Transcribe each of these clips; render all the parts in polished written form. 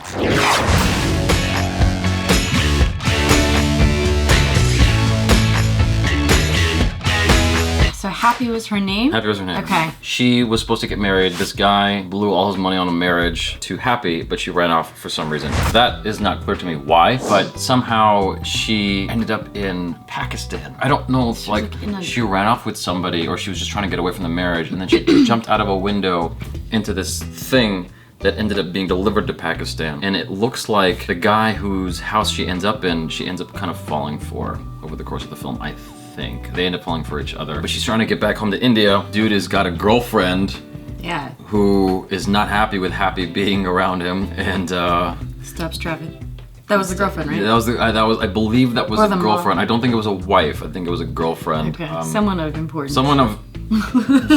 So Happy was her name? Happy was her name. Okay. She was supposed to get married. This guy blew all his money on a marriage to Happy, but she ran off for some reason. That is not clear to me why, but somehow she ended up in Pakistan. I don't know if like she ran off with somebody or she was just trying to get away from the marriage, and then she jumped out of a window into this thing that ended up being delivered to Pakistan. And it looks like the guy whose house she ends up in, she ends up kind of falling for over the course of the film, I think. They end up falling for each other. But she's trying to get back home to India. Dude has got a girlfriend. Yeah. Who is not happy with Happy being around him, and stops traffic. That was the girlfriend, right? I believe that was Or a the girlfriend. mom. I don't think it was a wife. I think it was a girlfriend. Okay. Someone of importance. Someone of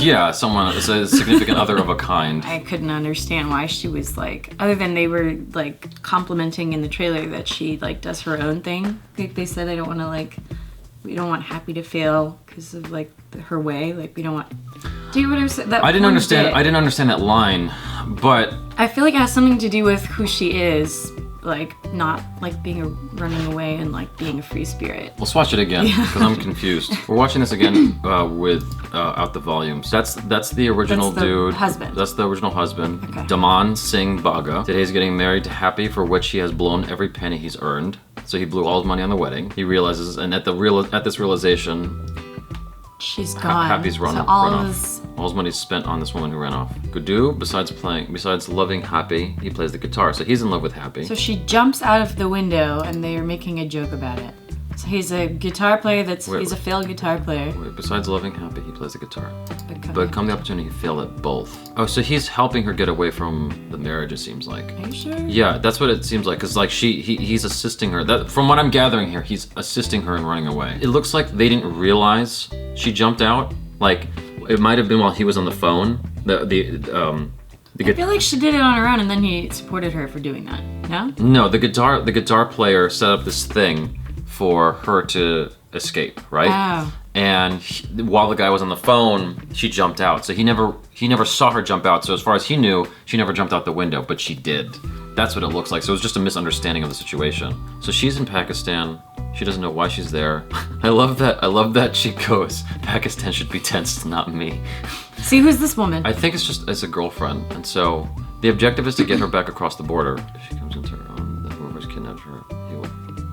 yeah, someone is a significant other of a kind. I couldn't understand why she was like, other than they were like complimenting in the trailer that she like does her own thing. Like they said, we don't want Happy to fail because of like her way. Like we don't want. Do you understand that? I didn't understand that line, but I feel like it has something to do with who she is. Like not like running away and like being a free spirit. Let's watch it again because I'm confused. We're watching this again without the volumes. That's the original dude. Husband. That's the original husband. Okay. Daman Singh Baga. Today he's getting married to Happy, for which he has blown every penny he's earned. So he blew all his money on the wedding. He realizes, and at this realization, she's gone. Happy's run off. All his money's spent on this woman who ran off. Gudu, besides loving Happy, he plays the guitar. So he's in love with Happy. So she jumps out of the window and they are making a joke about it. So he's a guitar player he's a failed guitar player. Wait, besides loving Happy, he plays the guitar. But come the opportunity, he failed at both. Oh, so he's helping her get away from the marriage, it seems like. Are you sure? Yeah, that's what it seems like. Cause like he's assisting her. From what I'm gathering here, he's assisting her in running away. It looks like they didn't realize she jumped out. Like, it might have been while he was on the phone. I feel like she did it on her own and then he supported her for doing that. No? No, the guitar player set up this thing for her to escape, right? Oh. And while the guy was on the phone, she jumped out. So he never saw her jump out. So as far as he knew, she never jumped out the window, but she did. That's what it looks like. So it was just a misunderstanding of the situation. So she's in Pakistan. She doesn't know why she's there. I love that she goes, Pakistan should be tense, not me. See, who's this woman? I think it's a girlfriend. And so the objective is to get her back across the border. If she comes into her own, then whoever's kidnapped her,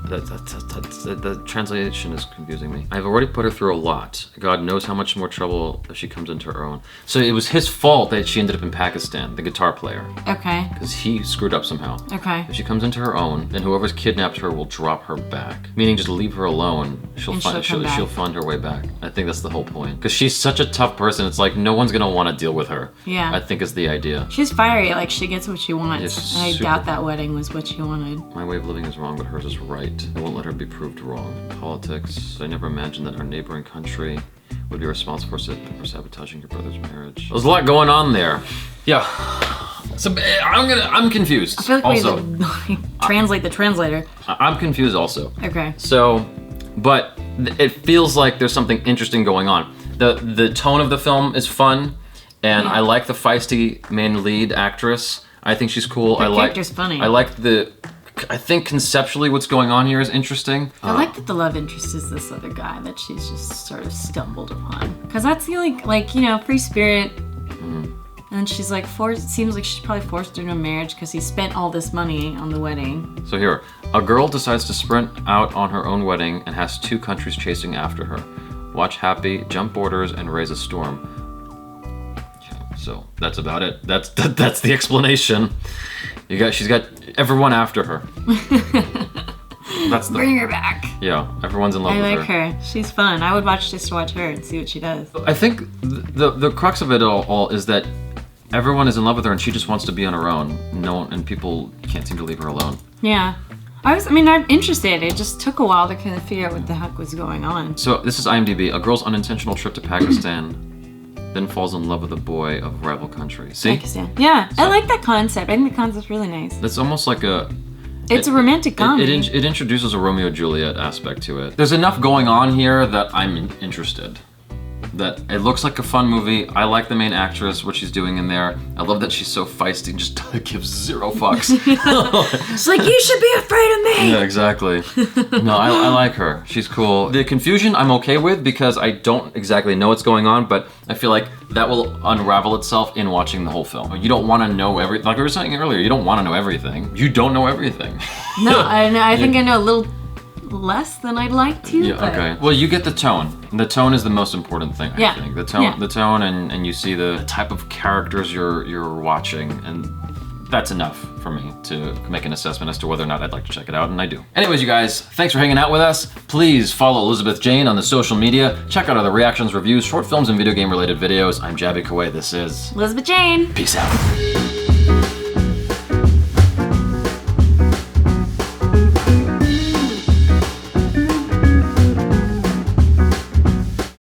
the translation is confusing me. I've already put her through a lot. God knows how much more trouble if she comes into her own. So it was his fault that she ended up in Pakistan, the guitar player. Okay. Because he screwed up somehow. Okay. If she comes into her own, then whoever's kidnapped her will drop her back. Meaning just leave her alone. She'll find her way back. I think that's the whole point. Because she's such a tough person, it's like no one's gonna want to deal with her. Yeah. I think is the idea. She's fiery, like she gets what she wants. Yes, and I doubt that wedding was what she wanted. My way of living is wrong, but hers is right. I won't let her be proved wrong. Politics. I never imagined that our neighboring country would be responsible for sabotaging your brother's marriage. There's a lot going on there. Yeah. So I'm confused. I feel like also, we have to translate the translator. I'm confused also. Okay. So, but it feels like there's something interesting going on. The tone of the film is fun, and I like the feisty main lead actress. I think she's cool. The character's funny. I think conceptually what's going on here is interesting. I like that the love interest is this other guy that she's just sort of stumbled upon. Because that's the only, free spirit. Mm-hmm. And she's like seems like she's probably forced into a marriage because he spent all this money on the wedding. So here, a girl decides to sprint out on her own wedding and has 2 countries chasing after her. Watch Happy, jump borders, and raise a storm. So that's about it. That's the explanation. She's got everyone after her. Bring her back. Yeah, everyone's in love with her. I like her. She's fun. I would watch her and see what she does. I think the crux of it all is that everyone is in love with her and she just wants to be on her own. And people can't seem to leave her alone. Yeah. I'm interested. It just took a while to kind of figure out what the heck was going on. So this is IMDb. A girl's unintentional trip to Pakistan then falls in love with a boy of a rival country. See? Pakistan. Yeah, so, I like that concept. I think the concept's really nice. It's almost like it's a romantic comedy. It introduces a Romeo and Juliet aspect to it. There's enough going on here that I'm interested. that it looks like a fun movie. I like the main actress, what she's doing in there. I love that she's so feisty and just gives zero fucks. It's like, you should be afraid of me. Yeah, exactly. No, I like her. She's cool. The confusion I'm okay with because I don't exactly know what's going on, but I feel like that will unravel itself in watching the whole film. You don't want to know everything. Like we were saying earlier, you don't want to know everything. You don't know everything. No, I think I know a little less than I'd like to. Yeah, but... okay. Well, you get the tone. The tone is the most important thing, I think. The tone, Yeah. the tone, and you see the type of characters you're watching, and that's enough for me to make an assessment as to whether or not I'd like to check it out, and I do. Anyways, you guys, thanks for hanging out with us. Please follow Elizabeth Jayne on the social media. Check out other reactions, reviews, short films, and video game related videos. I'm Jaby Koay. This is Elizabeth Jayne. Peace out.